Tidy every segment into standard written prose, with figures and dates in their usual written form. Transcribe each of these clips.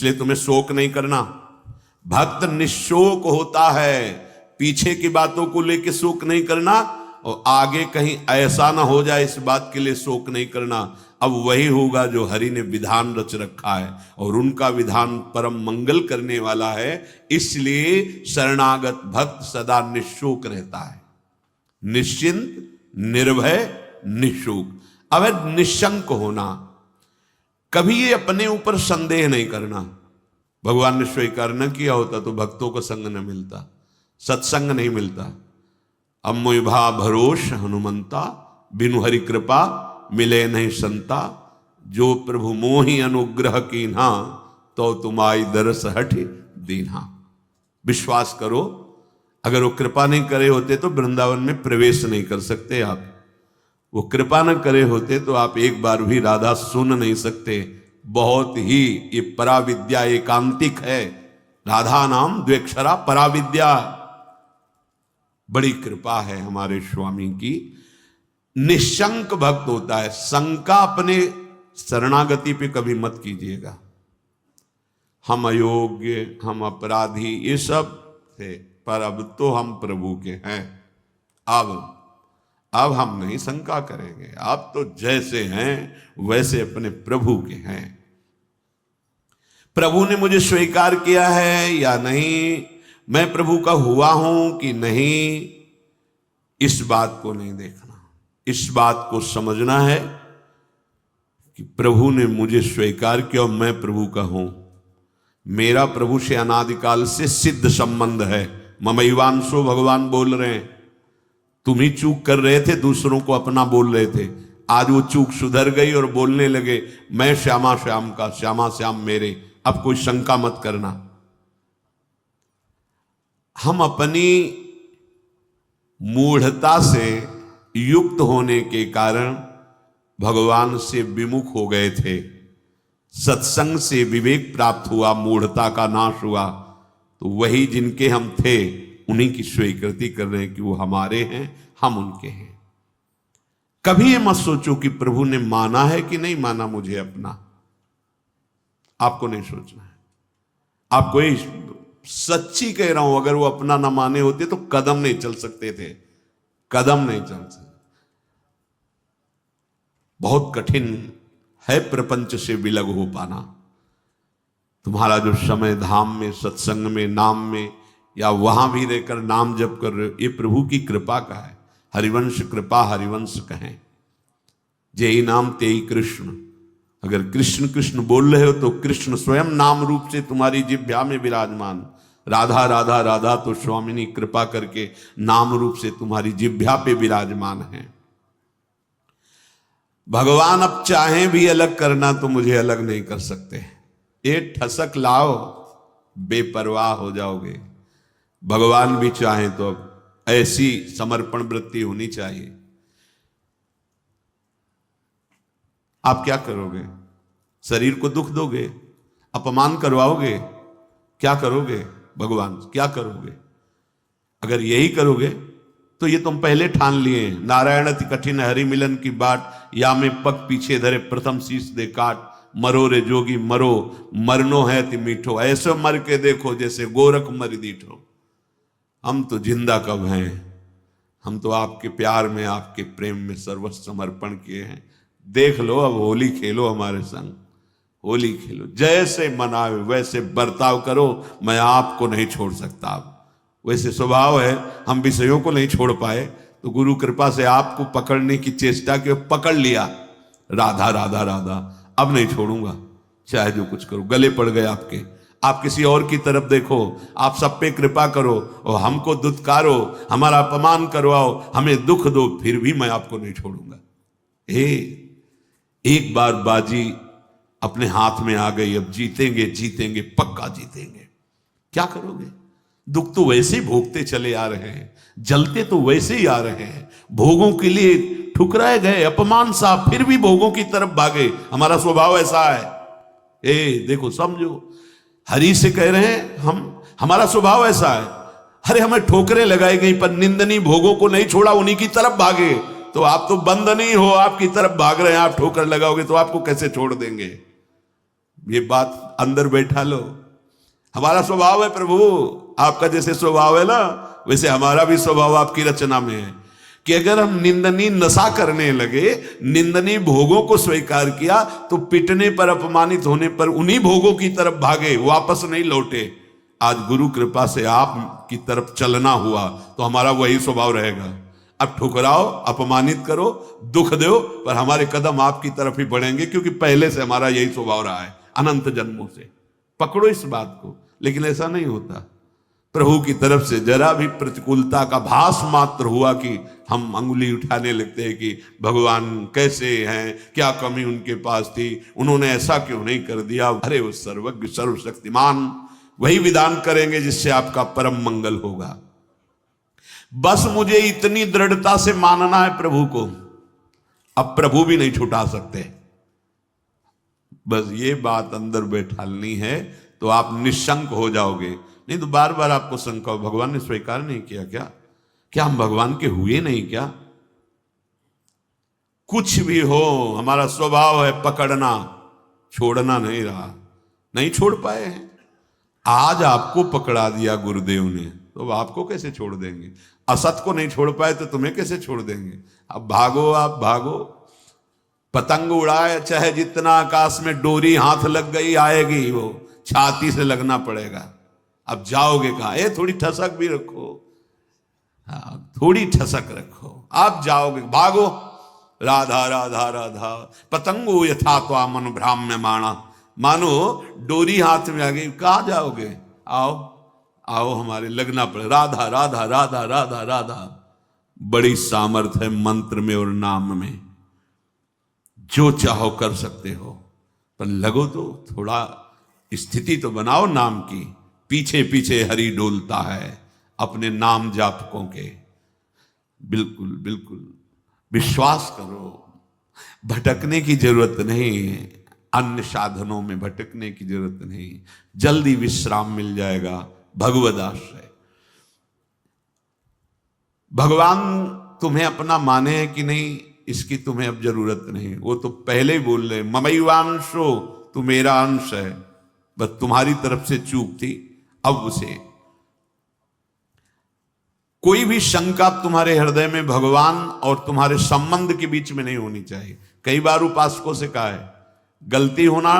इसलिए तुम्हें शोक नहीं करना। भक्त निशोक होता है, पीछे की बातों को लेकर शोक नहीं करना, और आगे कहीं ऐसा ना हो जाए इस बात के लिए शोक नहीं करना। अब वही होगा जो हरि ने विधान रच रखा है, और उनका विधान परम मंगल करने वाला है। इसलिए शरणागत भक्त सदा निशोक रहता है, निश्चिंत, निर्भय, निशोक। अब निशंक होना, कभी ये अपने ऊपर संदेह नहीं करना। भगवान ने स्वीकार न किया होता तो भक्तों को संग न मिलता, सत्संग नहीं मिलता। अम्मोभा भरोस हनुमंता, बिनु हरि कृपा मिले नहीं संता। जो प्रभु मोहि अनुग्रह कीन्हा, तो तुम्हारी दरस हठ दीन्हा। विश्वास करो, अगर वो कृपा नहीं करे होते तो वृंदावन में प्रवेश नहीं कर सकते आप। वो कृपा न करे होते तो आप एक बार भी राधा सुन नहीं सकते। बहुत ही ये पराविद्या एकांतिक है, राधा नाम द्वेक्षरा पराविद्या। बड़ी कृपा है हमारे स्वामी की। निशंक भक्त होता है, शंका अपने शरणागति पे कभी मत कीजिएगा। हम अयोग्य, हम अपराधी, ये सब थे, पर अब तो हम प्रभु के हैं। अब हम नहीं शंका करेंगे, आप तो जैसे हैं वैसे अपने प्रभु के हैं। प्रभु ने मुझे स्वीकार किया है या नहीं, मैं प्रभु का हुआ हूं कि नहीं, इस बात को नहीं देखना। इस बात को समझना है कि प्रभु ने मुझे स्वीकार किया और मैं प्रभु का हूं। मेरा प्रभु से अनादिकाल से सिद्ध संबंध है। ममैवांशो भगवान बोल रहे हैं। तुम ही चूक कर रहे थे, दूसरों को अपना बोल रहे थे। आज वो चूक सुधर गई और बोलने लगे मैं श्यामा श्याम का, श्यामा श्याम मेरे। अब कोई शंका मत करना। हम अपनी मूढ़ता से युक्त होने के कारण भगवान से विमुख हो गए थे। सत्संग से विवेक प्राप्त हुआ, मूढ़ता का नाश हुआ, तो वही जिनके हम थे उन्हीं की स्वीकृति कर रहे हैं कि वो हमारे हैं, हम उनके हैं। कभी ये मत सोचो कि प्रभु ने माना है कि नहीं माना मुझे अपना। आपको नहीं सोचना है। आपको ये सच्ची कह रहा हूं, अगर वो अपना ना माने होते तो कदम नहीं चल सकते थे, कदम नहीं चल सकते। बहुत कठिन है प्रपंच से विलग हो पाना। तुम्हारा जो समय धाम में, सत्संग में, नाम में, या वहां भी रहकर नाम जप कर रहे हो, ये प्रभु की कृपा का है। हरिवंश कृपा हरिवंश कहें, जेहि नाम तेहि कृष्ण। अगर कृष्ण कृष्ण बोल रहे हो तो कृष्ण स्वयं नाम रूप से तुम्हारी जिह्वा में विराजमान। राधा राधा राधा तो स्वामिनी कृपा करके नाम रूप से तुम्हारी जिह्वा पे विराजमान है। भगवान अब चाहें भी अलग करना तो मुझे अलग नहीं कर सकते। ये ठसक लाओ, बेपरवाह हो जाओगे। भगवान भी चाहें तो अब ऐसी समर्पण वृत्ति होनी चाहिए। आप क्या करोगे? शरीर को दुख दोगे, अपमान करवाओगे, क्या करोगे? भगवान क्या करोगे? अगर यही करोगे तो ये तुम पहले ठान लिए, नारायण अति कठिन हरि मिलन की बाट, या में पग पीछे धरे प्रथम शीश दे काट। मरो रे जोगी मरो, मरनो है अति मीठो, ऐसे मर के देखो जैसे गोरख मर दीठो। हम तो जिंदा कब हैं? हम तो आपके प्यार में, आपके प्रेम में सर्वस्व समर्पण किए हैं। देख लो, अब होली खेलो हमारे संग, होली खेलो। जैसे मनावे वैसे बर्ताव करो, मैं आपको नहीं छोड़ सकता। अब वैसे स्वभाव है, हम विषयों को नहीं छोड़ पाए तो गुरु कृपा से आपको पकड़ने की चेष्टा की, पकड़ लिया। राधा राधा राधा, अब नहीं छोड़ूंगा, चाहे जो कुछ करो। गले पड़ गए आपके, आप किसी और की तरफ देखो, आप सब पे कृपा करो और हमको दुत्कारो, हमारा अपमान करवाओ, हमें दुख दो, फिर भी मैं आपको नहीं छोड़ूंगा। एक बार बाजी अपने हाथ में आ गई, अब जीतेंगे जीतेंगे, पक्का जीतेंगे। क्या करोगे? दुख तो वैसे ही भोगते चले आ रहे हैं, जलते तो वैसे ही आ रहे हैं, भोगों के लिए ठुकराए गए, अपमान सा, फिर भी भोगों की तरफ भागे। हमारा स्वभाव ऐसा है। देखो, समझो, हरि से कह रहे हैं हम, हमारा स्वभाव ऐसा है। अरे हमें ठोकरें लगाई गई पर निंदनीय भोगों को नहीं छोड़ा, उन्हीं की तरफ भागे। तो आप तो बंद नहीं हो, आपकी तरफ भाग रहे हैं। आप ठोकर लगाओगे तो आपको कैसे छोड़ देंगे? ये बात अंदर बैठा लो। हमारा स्वभाव है प्रभु, आपका जैसे स्वभाव है ना वैसे हमारा भी स्वभाव आपकी रचना में है कि अगर हम निंदनीय नशा करने लगे, निंदनीय भोगों को स्वीकार किया, तो पिटने पर, अपमानित होने पर उन्हीं भोगों की तरफ भागे, वापस नहीं लौटे। आज गुरु कृपा से आप की तरफ चलना हुआ तो हमारा वही स्वभाव रहेगा। अब ठुकराओ, अपमानित करो, दुख दो, पर हमारे कदम आपकी तरफ ही बढ़ेंगे, क्योंकि पहले से हमारा यही स्वभाव रहा है अनंत जन्मों से। पकड़ो इस बात को। लेकिन ऐसा नहीं होता। प्रभु की तरफ से जरा भी प्रतिकूलता का भास मात्र हुआ कि हम अंगुली उठाने लगते हैं कि भगवान कैसे हैं, क्या कमी उनके पास थी, उन्होंने ऐसा क्यों नहीं कर दिया। अरे वो सर्वज्ञ सर्वशक्तिमान वही विधान करेंगे जिससे आपका परम मंगल होगा। बस मुझे इतनी दृढ़ता से मानना है प्रभु को, अब प्रभु भी नहीं छुटा सकते। बस ये बात अंदर बैठालनी है तो आप निशंक हो जाओगे। नहीं तो बार बार आपको शंका हो, भगवान ने स्वीकार नहीं किया क्या, क्या हम भगवान के हुए नहीं क्या। कुछ भी हो, हमारा स्वभाव है पकड़ना, छोड़ना नहीं रहा, नहीं छोड़ पाए हैं। आज आपको पकड़ा दिया गुरुदेव ने तो आपको कैसे छोड़ देंगे। असत को नहीं छोड़ पाए तो तुम्हें कैसे छोड़ देंगे। अब भागो, आप भागो, पतंग उड़ाए चाहे जितना आकाश में, डोरी हाथ लग गई आएगी, वो छाती से लगना पड़ेगा। अब जाओगे कहाँ। ये थोड़ी ठसक भी रखो, हाँ थोड़ी ठसक रखो, आप जाओगे, भागो। राधा राधा राधा पतंगो यथा त्वा मनु भ्राम्य माणा, मानो डोरी हाथ में आ गई, कहाँ जाओगे। आओ आओ, हमारे लगना पड़े। राधा राधा राधा राधा राधा। बड़ी सामर्थ है मंत्र में और नाम में, जो चाहो कर सकते हो, पर लगो तो थोड़ा स्थिति तो बनाओ नाम की। पीछे पीछे हरि डोलता है अपने नाम जापकों के। बिल्कुल बिल्कुल विश्वास करो, भटकने की जरूरत नहीं, अन्य साधनों में भटकने की जरूरत नहीं, जल्दी विश्राम मिल जाएगा भगवद आश्रय। भगवान तुम्हें अपना माने हैं कि नहीं, इसकी तुम्हें अब जरूरत नहीं। वो तो पहले ही बोल रहे, ममैवांशो, तू मेरा अंश है, बस तुम्हारी तरफ से चूक थी। अब उसे कोई भी शंका तुम्हारे हृदय में भगवान और तुम्हारे संबंध के बीच में नहीं होनी चाहिए। कई बार उपासकों से कहा है, गलती होना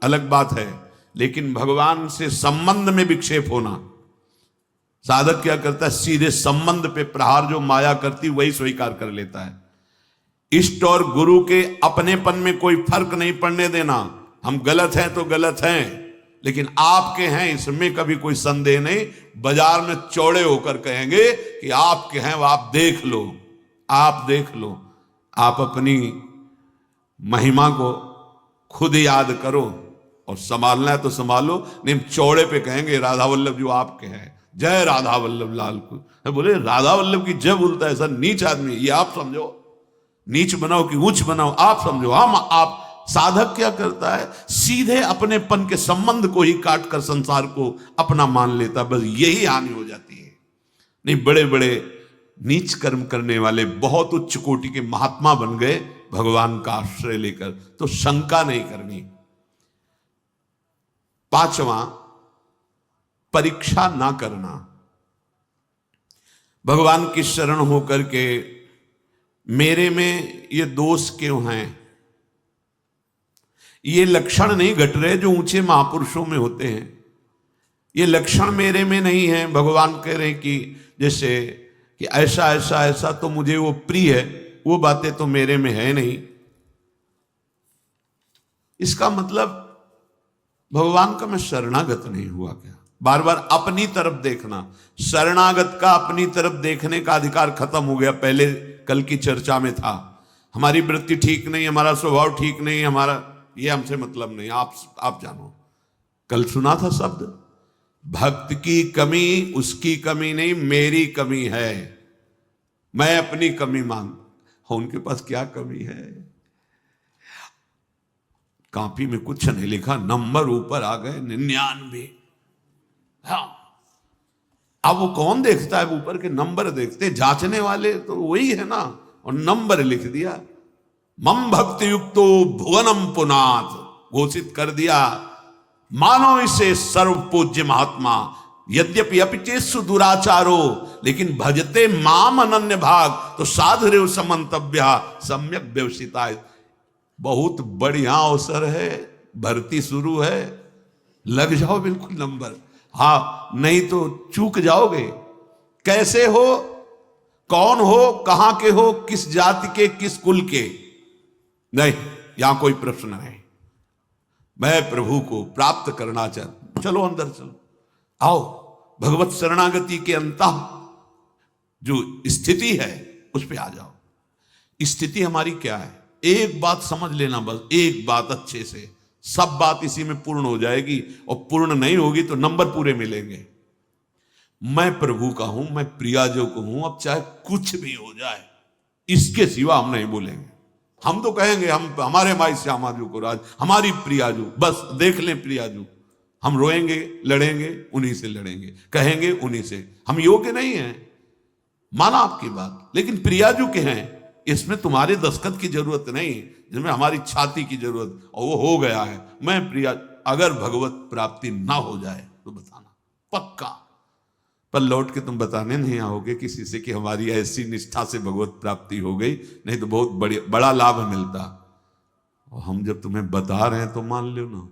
अलग बात है, लेकिन भगवान से संबंध में विक्षेप होना। साधक क्या करता है, सीधे संबंध पे प्रहार जो माया करती वही स्वीकार कर लेता है। इष्ट और गुरु के अपनेपन में कोई फर्क नहीं पड़ने देना। हम गलत हैं तो गलत हैं, लेकिन आपके हैं इसमें कभी कोई संदेह नहीं। बाजार में चौड़े होकर कहेंगे कि आपके हैं, वो आप देख लो, आप देख लो। आप अपनी महिमा को खुद याद करो और संभालना है तो संभालो, नहीं चौड़े पे कहेंगे राधा वल्लभ जो आपके हैं, जय राधा वल्लभ लाल को। बोले राधा वल्लभ की जय बोलता है ऐसा नीच आदमी, ये आप समझो। नीच बनाओ कि ऊंच बनाओ आप समझो। हम आप साधक क्या करता है, सीधे अपनेपन के संबंध को ही काट कर संसार को अपना मान लेता। बस यही हानि हो जाती है। नहीं, बड़े बड़े नीच कर्म करने वाले बहुत उच्च कोटि के महात्मा बन गए भगवान का आश्रय लेकर, तो शंका नहीं करनी। पांचवा, परीक्षा ना करना। भगवान की शरण होकर के मेरे में ये दोष क्यों हैं, ये लक्षण नहीं घट रहे जो ऊंचे महापुरुषों में होते हैं। ये लक्षण मेरे में नहीं है। भगवान कह रहे हैं कि जैसे कि ऐसा ऐसा ऐसा तो मुझे वो प्रिय है, वो बातें तो मेरे में है नहीं। इसका मतलब भगवान का मैं शरणागत नहीं हुआ क्या। बार बार अपनी तरफ देखना, शरणागत का अपनी तरफ देखने का अधिकार खत्म हो गया। पहले कल की चर्चा में था, हमारी वृत्ति ठीक नहीं, हमारा स्वभाव ठीक नहीं, हमारा ये हमसे मतलब नहीं, आप जानो। कल सुना था शब्द, भक्त की कमी उसकी कमी नहीं, मेरी कमी है। मैं अपनी कमी मान, उनके पास क्या कमी है। कॉपी में कुछ नहीं लिखा, नंबर ऊपर आ गए 99। हाँ, अब वो कौन देखता है, ऊपर के नंबर देखते, जांचने वाले तो वही है ना, और नंबर लिख दिया। मम भक्ति युक्तो भुवनम पुनाथ, घोषित कर दिया, मानो इसे सर्व पूज्य महात्मा, यद्यपि अपिचेसु दुराचारो, लेकिन भजते माम अनन्य भाग, तो साधुरेव समंतव्य सम्यक व्यवसिता। बहुत बढ़िया अवसर है, भर्ती शुरू है, लग जाओ बिल्कुल नंबर। हाँ, नहीं तो चूक जाओगे। कैसे हो, कौन हो, कहां के हो, किस जाति के, किस कुल के, नहीं, यहां कोई प्रश्न नहीं। मैं प्रभु को प्राप्त करना चाहता हूं, चलो अंदर चलो, आओ भगवत शरणागति के अंतः जो स्थिति है उस पे आ जाओ। स्थिति हमारी क्या है, एक बात समझ लेना, बस एक बात अच्छे से, सब बात इसी में पूर्ण हो जाएगी, और पूर्ण नहीं होगी तो नंबर पूरे मिलेंगे। मैं प्रभु का हूं, मैं प्रियाजो को हूं, अब चाहे कुछ भी हो जाए, इसके सिवा हम नहीं बोलेंगे। हम तो कहेंगे हम हमारे माई श्यामाजू को राज, हमारी प्रियाजू, बस देख लें प्रियाजू, हम रोएंगे, लड़ेंगे, उन्हीं से लड़ेंगे, कहेंगे उन्हीं से। हम योग्य नहीं हैं, माना आपकी बात, लेकिन प्रियाजू के हैं, इसमें तुम्हारे दस्तखत की जरूरत नहीं, जिसमें हमारी छाती की जरूरत, और वो हो गया है। मैं प्रिया, अगर भगवत प्राप्ति ना हो जाए तो बताना पक्का, पर लौट के तुम बताने नहीं आओगे किसी से कि हमारी ऐसी निष्ठा से भगवत प्राप्ति हो गई, नहीं तो बहुत बड़ा लाभ मिलता। और हम जब तुम्हें बता रहे हैं तो मान लो ना,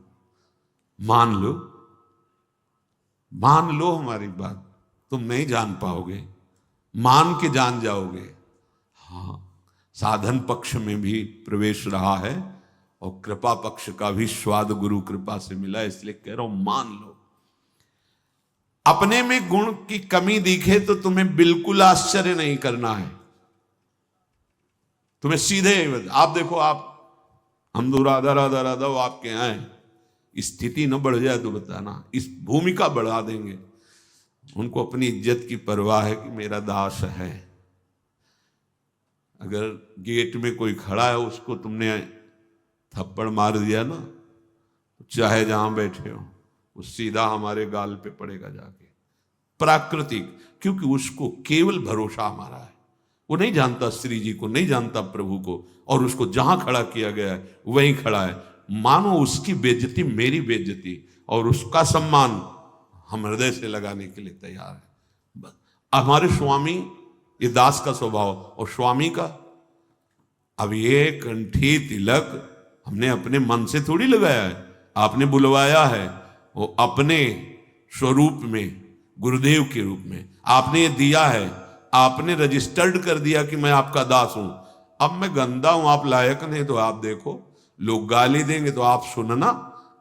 मान लो, मान लो हमारी बात। तुम नहीं जान पाओगे, मान के जान जाओगे। हाँ, साधन पक्ष में भी प्रवेश रहा है, और कृपा पक्ष का भी स्वाद गुरु कृपा से मिला, इसलिए कह रहा हूं मान लो। अपने में गुण की कमी दिखे तो तुम्हें बिल्कुल आश्चर्य नहीं करना है, तुम्हें सीधे आप देखो, आप हम तो राधा राधा राधा वो आपके यहाँ है, स्थिति न बढ़ जाए तो बताना, इस भूमिका बढ़ा देंगे। उनको अपनी इज्जत की परवाह है कि मेरा दास है। अगर गेट में कोई खड़ा है, उसको तुमने थप्पड़ मार दिया ना, तो चाहे जहां बैठे हो, वो सीधा हमारे गाल पे पड़ेगा जाके, प्राकृतिक, क्योंकि उसको केवल भरोसा हमारा है। वो नहीं जानता श्री जी को, नहीं जानता प्रभु को, और उसको जहां खड़ा किया गया है वहीं खड़ा है। मानो उसकी बेइज्जती मेरी बेइज्जती, और उसका सम्मान हम हृदय से लगाने के लिए तैयार है। हमारे स्वामी, ये दास का स्वभाव, और स्वामी का, अब ये कंठी तिलक हमने अपने मन से थोड़ी लगाया है, आपने बुलवाया है, वो अपने स्वरूप में, गुरुदेव के रूप में आपने ये दिया है, आपने रजिस्टर्ड कर दिया कि मैं आपका दास हूं। अब मैं गंदा हूं, आप लायक नहीं, तो आप देखो, लोग गाली देंगे तो आप सुनना,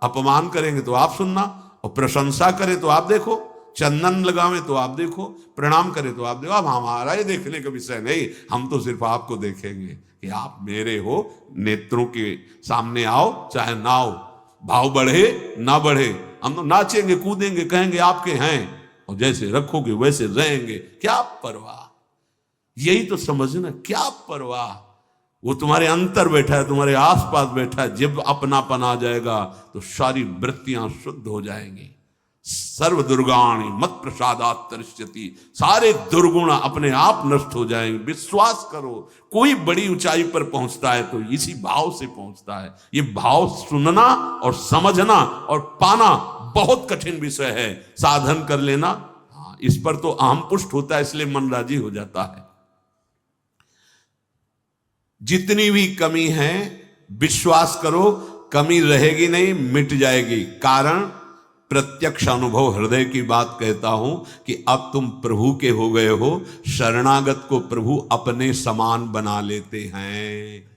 अपमान करेंगे तो आप सुनना, और प्रशंसा करें तो आप देखो, चंदन लगावे तो आप देखो, प्रणाम करें तो आप देखो। अब हमारा ये देखने का विषय नहीं, हम तो सिर्फ आपको देखेंगे कि आप मेरे हो, नेत्रों के सामने आओ चाहे ना आओ, भाव बढ़े ना बढ़े, हम तो नाचेंगे, कूदेंगे, कहेंगे आपके हैं, और जैसे रखोगे वैसे रहेंगे, क्या परवाह। यही तो समझना, क्या परवाह। वो तुम्हारे अंतर बैठा है, तुम्हारे आसपास बैठा है, जब अपनापन आ जाएगा तो सारी वृत्तियां शुद्ध हो जाएंगी। सर्व दुर्गाणी मत प्रसादात तरिष्यति, सारे दुर्गुण अपने आप नष्ट हो जाएंगे। विश्वास करो, कोई बड़ी ऊंचाई पर पहुंचता है तो इसी भाव से पहुंचता है। ये भाव सुनना और समझना और पाना बहुत कठिन विषय है, साधन कर लेना, हाँ, इस पर तो अहम पुष्ट होता है, इसलिए मन राजी हो जाता है। जितनी भी कमी है, विश्वास करो, कमी रहेगी नहीं, मिट जाएगी। कारण प्रत्यक्ष अनुभव, हृदय की बात कहता हूं कि अब तुम प्रभु के हो गए हो, शरणागत को प्रभु अपने समान बना लेते हैं।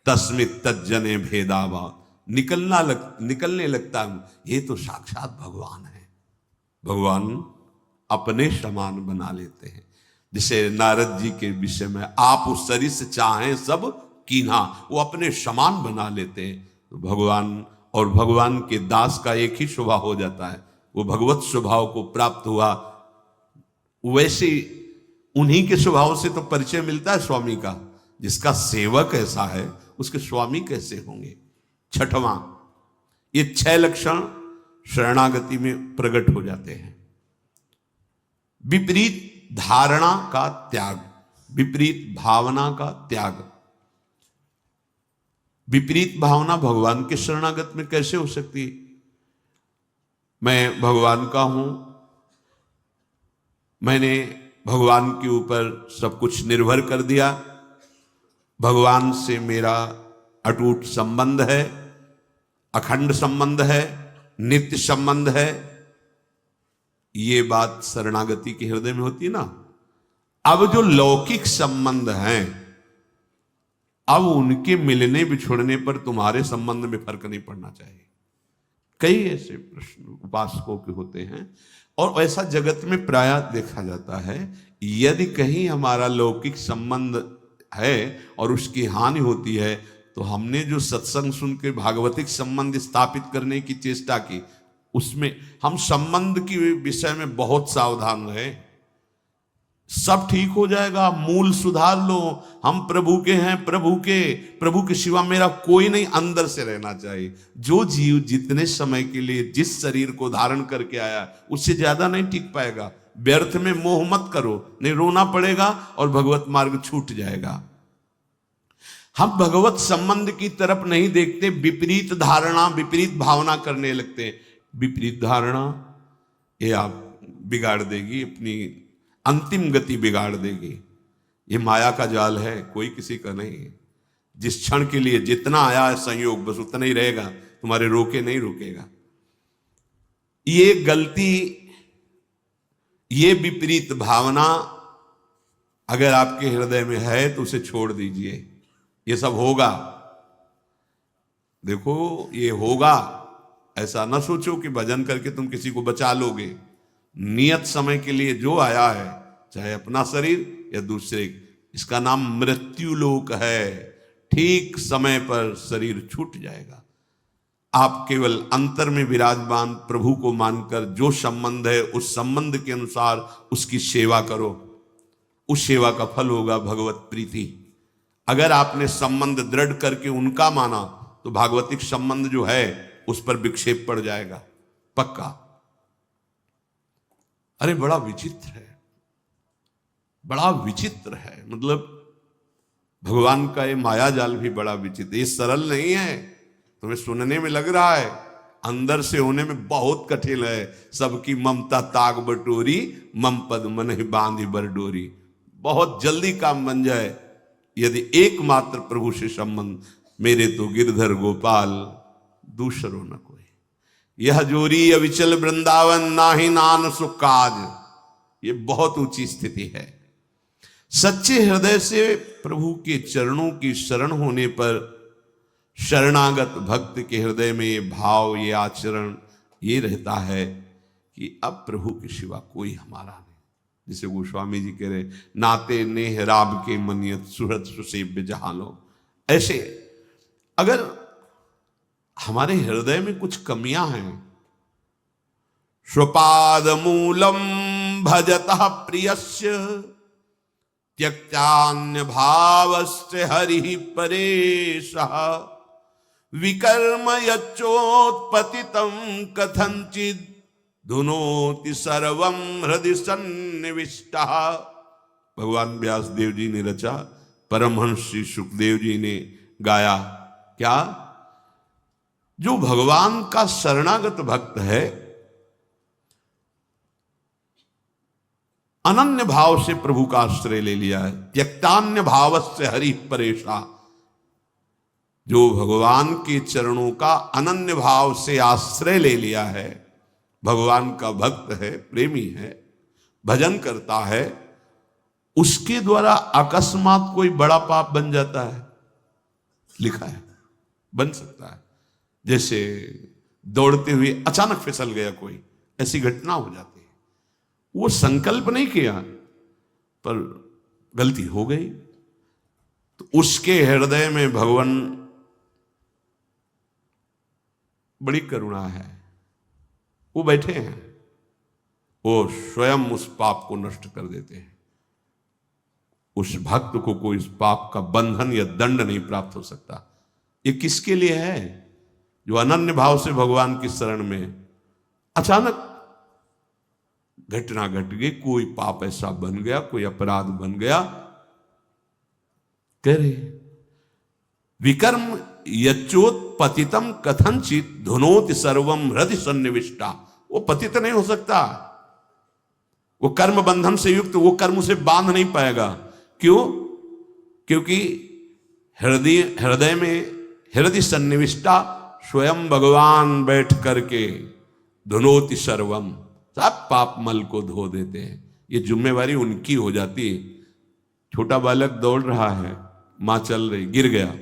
तस्मित तज्जने भेदावा, निकलने लगता हूं, ये तो साक्षात भगवान है। भगवान अपने समान बना लेते हैं। जैसे नारद जी के विषय में, आप उस शरीर से चाहें सब कीन्हा, वो अपने समान बना लेते हैं। तो भगवान और भगवान के दास का एक ही स्वभाव हो जाता है, वो भगवत स्वभाव को प्राप्त हुआ। वैसे उन्हीं के स्वभाव से तो परिचय मिलता है स्वामी का। जिसका सेवक ऐसा है, उसके स्वामी कैसे होंगे। छठवां, ये 6 लक्षण शरणागति में प्रकट हो जाते हैं। विपरीत धारणा का त्याग, विपरीत भावना का त्याग, विपरीत भावना भगवान के शरणागत में कैसे हो सकती है? मैं भगवान का हूं, मैंने भगवान के ऊपर सब कुछ निर्भर कर दिया, भगवान से मेरा अटूट संबंध है, अखंड संबंध है, नित्य संबंध है। ये बात शरणागति के हृदय में होती है ना। अब जो लौकिक संबंध हैं, अब उनके मिलने बिछुड़ने पर तुम्हारे संबंध में फर्क नहीं पड़ना चाहिए। कई ऐसे प्रश्न उपासकों के होते हैं, और ऐसा जगत में प्रायः देखा जाता है। यदि कहीं हमारा लौकिक संबंध है और उसकी हानि होती है, तो हमने जो सत्संग सुन के भागवतिक संबंध स्थापित करने की चेष्टा की, उसमें हम संबंध के विषय में बहुत सावधान रहे। सब ठीक हो जाएगा, मूल सुधार लो। हम प्रभु के हैं, प्रभु के सिवा मेरा कोई नहीं, अंदर से रहना चाहिए। जो जीव जितने समय के लिए जिस शरीर को धारण करके आया, उससे ज्यादा नहीं टिक पाएगा। व्यर्थ में मोह मत करो, नहीं रोना पड़ेगा और भगवत मार्ग छूट जाएगा। हम भगवत संबंध की तरफ नहीं देखते, विपरीत धारणा, विपरीत भावना करने लगते हैं। विपरीत धारणा ये आप बिगाड़ देगी, अपनी अंतिम गति बिगाड़ देगी। ये माया का जाल है, कोई किसी का नहीं। जिस क्षण के लिए जितना आया है संयोग, बस उतना ही रहेगा, तुम्हारे रोके नहीं रुकेगा। ये गलती, ये विपरीत भावना अगर आपके हृदय में है तो उसे छोड़ दीजिए। ये सब होगा, देखो ये होगा। ऐसा ना सोचो कि भजन करके तुम किसी को बचा लोगे। नियत समय के लिए जो आया है, चाहे अपना शरीर या दूसरे, इसका नाम मृत्यु लोक है। ठीक समय पर शरीर छूट जाएगा। आप केवल अंतर में विराजमान प्रभु को मानकर जो संबंध है, उस संबंध के अनुसार उसकी सेवा करो। उस सेवा का फल होगा भगवत प्रीति। अगर आपने संबंध दृढ़ करके उनका माना, तो भागवतिक संबंध जो है उस पर विक्षेप पड़ जाएगा, पक्का। अरे बड़ा विचित्र है, बड़ा विचित्र है। मतलब भगवान का ये माया जाल भी बड़ा विचित्र। ये सरल नहीं है, तुम्हें सुनने में लग रहा है, अंदर से होने में बहुत कठिन है। सबकी ममता ताग बटोरी, मम पद मन ही बांधी बरडोरी। बहुत जल्दी काम बन जाए यदि एकमात्र प्रभु से संबंध। मेरे तो गिरधर गोपाल दूसरो न कोई, यह जोरी अविचल वृंदावन, नाही नान सुख काज। ये बहुत ऊंची स्थिति है। सच्चे हृदय से प्रभु के चरणों की शरण होने पर शरणागत भक्त के हृदय में ये भाव, ये आचरण ये रहता है कि अब प्रभु के सिवा कोई हमारा नहीं। जिसे गोस्वामी जी कह रहे, नाते नेह राब के मनियत सुहृद सुसेव्य जहां लो। ऐसे अगर हमारे हृदय में कुछ कमियां हैं, स्वपाद मूलम भजतः प्रियस्य त्यक्तान्य भावस्य हरि परेशः, विकर्म यच्चोत्पतितं कथंचित् धुनोति सर्वं हृदय सन्निविष्टः। भगवान व्यास देव जी ने रचा, परमहंस श्री सुखदेव जी ने गाया। क्या? जो भगवान का शरणागत भक्त है, अनन्य भाव से प्रभु का आश्रय ले लिया है। त्यक्तान्य भावस्य हरि परेशा। जो भगवान के चरणों का अनन्य भाव से आश्रय ले लिया है, भगवान का भक्त है, प्रेमी है, भजन करता है, उसके द्वारा अकस्मात कोई बड़ा पाप बन जाता है। लिखा है, बन सकता है। जैसे दौड़ते हुए अचानक फिसल गया कोई, ऐसी घटना हो जाती है। वो संकल्प नहीं किया, पर गलती हो गई, तो उसके हृदय में भगवान बड़ी करुणा है। वो बैठे हैं, वो स्वयं उस पाप को नष्ट कर देते हैं। उस भक्त को कोई इस पाप का बंधन या दंड नहीं प्राप्त हो सकता। ये किसके लिए है? जो अनन्य भाव से भगवान की शरण में, अचानक घटना घट गई, कोई पाप ऐसा बन गया, कोई अपराध बन गया, कह रहे विकर्म यच्चोत्पतितम कथनचित धुनोति सर्वम हृदय सन्निविष्टा। वो पतित नहीं हो सकता, वो कर्म बंधन से युक्त, वो कर्म उसे बांध नहीं पाएगा। क्यों? क्योंकि हृदय में हृदय सन्निविष्टा स्वयं भगवान बैठ करके धुनोति सर्वम, सब पाप मल को धो देते हैं। ये जिम्मेवारी उनकी हो जाती है। छोटा बालक दौड़ रहा है, माँ चल रही, गिर गया,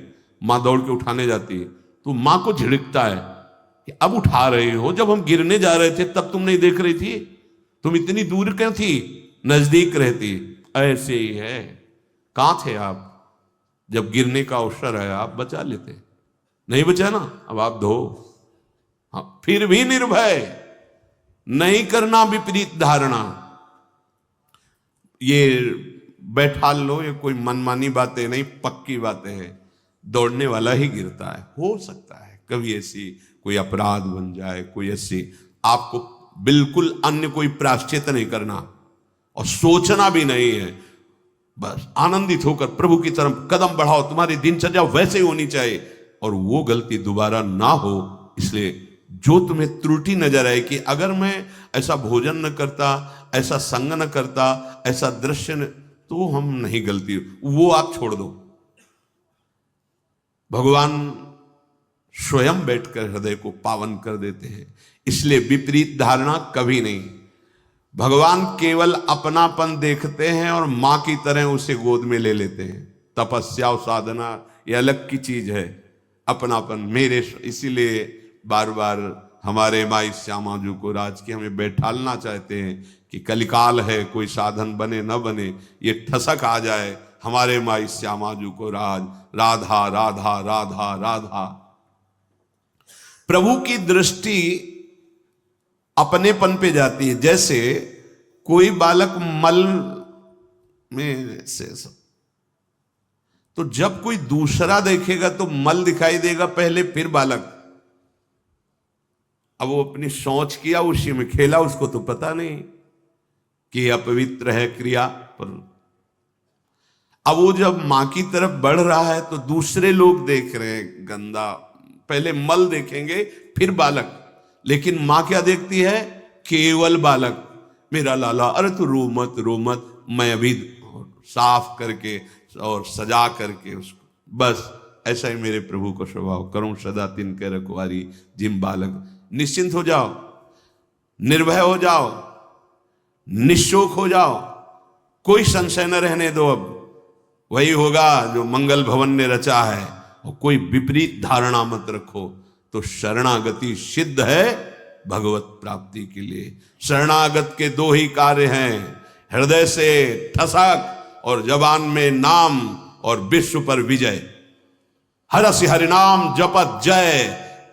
माँ दौड़ के उठाने जाती है, तो माँ को झिड़कता है कि अब उठा रहे हो, जब हम गिरने जा रहे थे तब तुम नहीं देख रही थी, तुम इतनी दूर क्यों थी, नजदीक रहती। ऐसे ही है, कहां थे आप जब गिरने का अवसर है, आप बचा लेते, नहीं बचा ना, अब आप धो। हाँ, फिर भी निर्भय, नहीं करना विपरीत धारणा। ये बैठा लो, ये कोई मनमानी बातें नहीं, पक्की बातें हैं। दौड़ने वाला ही गिरता है, हो सकता है कभी ऐसी कोई अपराध बन जाए, कोई ऐसी, आपको बिल्कुल अन्य कोई प्रायश्चित नहीं करना और सोचना भी नहीं है, बस आनंदित होकर प्रभु की तरफ कदम बढ़ाओ। तुम्हारी दिनचर्या वैसे ही होनी चाहिए और वो गलती दोबारा ना हो। इसलिए जो तुम्हें त्रुटि नजर आए कि अगर मैं ऐसा भोजन न करता, ऐसा संग न करता, ऐसा दृश्य न, तो हम नहीं गलती, वो आप छोड़ दो। भगवान स्वयं बैठकर हृदय को पावन कर देते हैं। इसलिए विपरीत धारणा कभी नहीं। भगवान केवल अपनापन देखते हैं और मां की तरह उसे गोद में ले लेते हैं। तपस्या और साधना ये अलग की चीज है, अपनापन मेरे। इसीलिए बार बार हमारे माई श्यामा जी को राज की हमें बैठालना चाहते हैं कि कलिकाल है, कोई साधन बने न बने, ये ठसक आ जाए हमारे माई श्यामा जी को राज, राधा राधा राधा राधा। प्रभु की दृष्टि अपनेपन पे जाती है। जैसे कोई बालक मल में से, तो जब कोई दूसरा देखेगा तो मल दिखाई देगा पहले, फिर बालक। अब वो अपनी सोच किया, उसी में खेला, उसको तो पता नहीं कि अपवित्र है क्रिया पर। अब वो जब मां की तरफ बढ़ रहा है तो दूसरे लोग देख रहे हैं गंदा, पहले मल देखेंगे फिर बालक, लेकिन मां क्या देखती है? केवल बालक। मेरा लाला, अरे तू रो मत रो मत, मैं अभी साफ करके और सजा करके उसको, बस ऐसा ही मेरे प्रभु को स्वभाव, करूं सदा तिनके रखवारी जिम बालक। निश्चिंत हो जाओ, निर्भय हो जाओ, निशोक हो जाओ, कोई संशय न रहने दो। अब वही होगा जो मंगल भवन ने रचा है, और कोई विपरीत धारणा मत रखो। तो शरणागति सिद्ध है भगवत प्राप्ति के लिए। शरणागत के दो ही कार्य हैं, हृदय से ठसक और जबान में नाम, और विश्व पर विजय। हरसि हरिनाम जपत जय,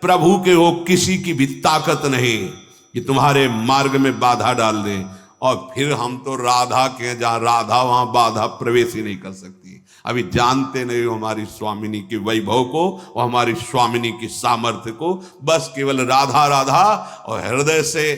प्रभु के हो किसी की भी ताकत नहीं कि तुम्हारे मार्ग में बाधा डाल दे। और फिर हम तो राधा के, जहां राधा वहां बाधा प्रवेश ही नहीं कर सकती। अभी जानते नहीं हो हमारी स्वामिनी के वैभव को और हमारी स्वामिनी की सामर्थ्य को। बस केवल राधा राधा और हृदय से